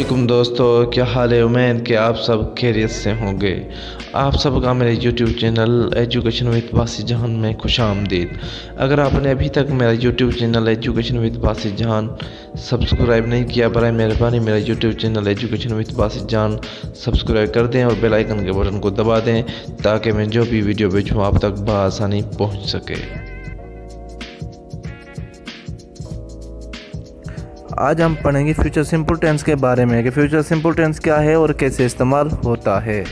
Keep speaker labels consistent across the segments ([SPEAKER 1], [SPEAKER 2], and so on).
[SPEAKER 1] वालेकुम दोस्तों, क्या हाल है। उम्मीद कि आप सब खैरियत से होंगे। आप सबका मेरे YouTube channel education with Basit जहान में खुश आमदीद। अगर आपने अभी तक मेरा YouTube channel education with Basit जहान सब्सक्राइब नहीं किया, बराए मेहरबानी मेरा YouTube channel education with Basit जहान सब्सक्राइब कर दें और बेल आइकन के बटन को दबा दें ताकि मैं जो भी वीडियो भेजूँ आप तक बआसानी पहुँच सके।
[SPEAKER 2] आज हम पढ़ेंगे फ्यूचर सिंपल टेंस के बारे में कि फ्यूचर सिंपल टेंस क्या है और कैसे इस्तेमाल होता है।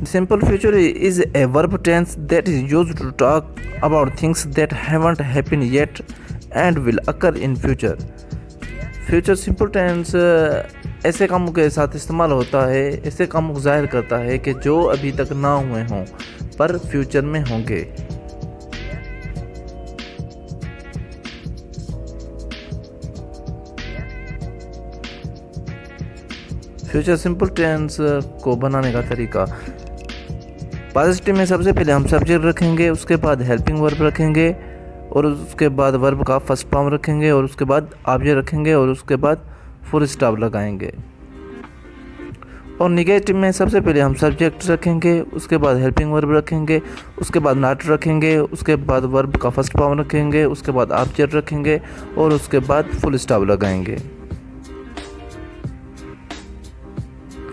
[SPEAKER 2] Simple future is a verb tense that is used to talk about things that haven't happened yet and will occur in future. Future simple tense ऐसे कामों के साथ इस्तेमाल होता है, ऐसे कामों को जाहिर करता है कि जो अभी तक ना हुए हों पर फ्यूचर में होंगे। फ्यूचर सिंपल टेंस को बनाने का तरीका, पॉजिटिव में सबसे पहले हम सब्जेक्ट रखेंगे, उसके बाद हेल्पिंग वर्ब रखेंगे और उसके बाद वर्ब का फर्स्ट फॉर्म रखेंगे और उसके बाद ऑब्जेक्ट रखेंगे और उसके बाद फुल स्टॉप लगाएंगे। और निगेटिव में सबसे पहले हम सब्जेक्ट रखेंगे, उसके बाद हेल्पिंग वर्ब रखेंगे, उसके बाद नॉट रखेंगे, उसके बाद वर्ब का फर्स्ट फॉर्म रखेंगे, उसके बाद ऑब्जेक्ट रखेंगे और उसके बाद फुल स्टॉप लगाएंगे।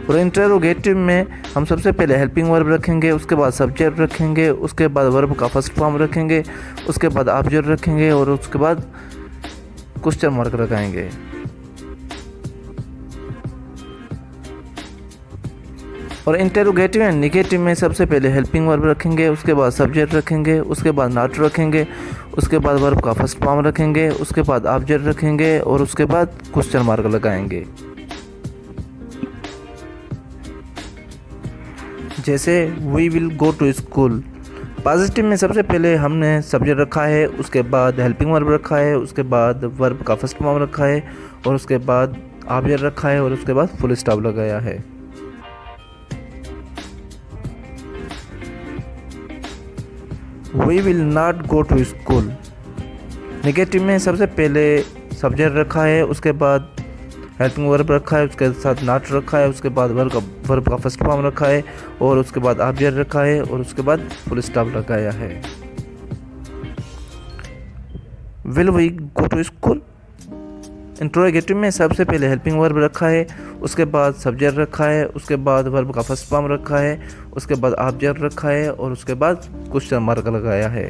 [SPEAKER 2] और इंटरोगेटिव में हम सबसे पहले हेल्पिंग वर्ब रखेंगे, उसके बाद सब्जेक्ट रखेंगे, उसके बाद वर्ब का फर्स्ट फॉर्म रखेंगे, उसके बाद ऑब्जेक्ट रखेंगे और उसके बाद क्वेश्चन मार्क लगाएंगे। और इंटरोगेटिव एंड निगेटिव में सबसे पहले हेल्पिंग वर्ब रखेंगे, उसके बाद सब्जेक्ट रखेंगे, उसके बाद नॉट रखेंगे, उसके बाद वर्ब का फर्स्ट फॉर्म रखेंगे, उसके बाद ऑब्जेक्ट रखेंगे और उसके बाद क्वेश्चन मार्क लगाएंगे। जैसे we will go to school. Positive में सबसे पहले हमने सब्जेक्ट रखा है, उसके बाद हेल्पिंग वर्ब रखा है, उसके बाद वर्ब का फर्स्ट फॉर्म रखा है और उसके बाद ऑब्जेक्ट रखा है और उसके बाद फुल स्टॉप लगाया है। We will not go to school. Negative में सबसे पहले सब्जेक्ट रखा है, उसके बाद हेल्पिंग वर्ब रखा है, उसके साथ नॉट रखा है, उसके बाद वर्ब का फर्स्ट फॉर्म रखा है और उसके बाद ऑब्जेक्ट रखा है और उसके बाद फुल स्टॉप लगाया है। Will we go to school. Interrogative में सबसे पहले हेल्पिंग वर्ब रखा है, उसके बाद सब्जेक्ट रखा है, उसके बाद वर्ब का फर्स्ट फॉर्म रखा है, उसके बाद ऑब्जेक्ट रखा है और उसके बाद क्वेश्चन मार्क लगाया है।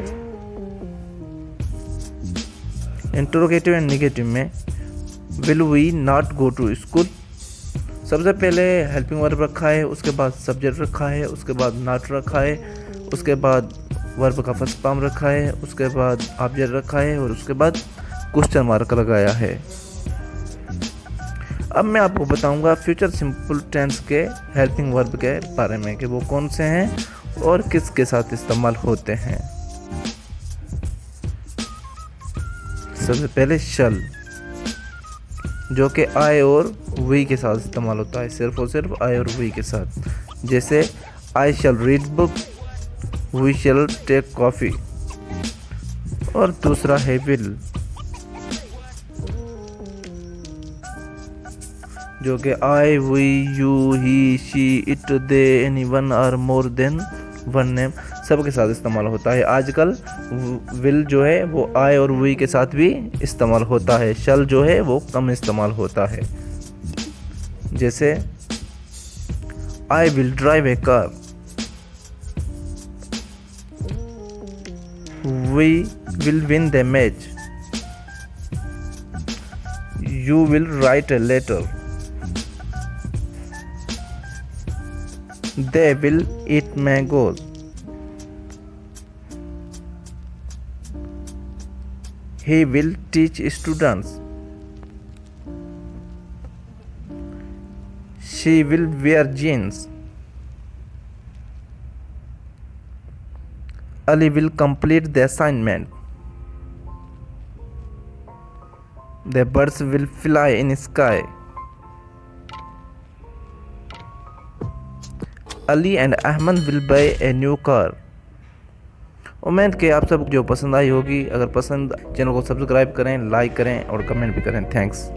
[SPEAKER 2] इंट्रोगेटिव एंड नेगेटिव में will we not go to school. सबसे पहले हेल्पिंग वर्ब रखा है, उसके बाद सब्जेक्ट रखा है, उसके बाद नॉट रखा है, उसके बाद वर्ब का फर्स्ट फॉर्म रखा है, उसके बाद ऑब्जेक्ट रखा है और उसके बाद क्वेश्चन मार्क लगाया है। अब मैं आपको बताऊंगा फ्यूचर सिंपल टेंस के हेल्पिंग वर्ब के बारे में कि वो कौन से हैं और किसके साथ इस्तेमाल होते हैं। सबसे पहले शल, जो कि आई और वी के साथ इस्तेमाल होता है, सिर्फ और सिर्फ आई और वी के साथ। जैसे I shall read book, we shall take coffee. और दूसरा है विल, जो कि I, we, you, he, she, it, they, any one और मोर देन वन नेम सबके साथ इस्तेमाल होता है। आजकल विल जो है वो आई और वी के साथ भी इस्तेमाल होता है। शल जो है वो कम इस्तेमाल होता है। जैसे I will drive a car, we will win the match, you will write a letter, they will eat mangoes, he will teach students, she will wear jeans, Ali will complete the assignment, the birds will fly in sky, Ali and Ahmed will buy a new car. उम्मीद कि आप सब जो पसंद आई होगी। अगर पसंद channel को सब्सक्राइब करें, लाइक करें और कमेंट भी करें। थैंक्स।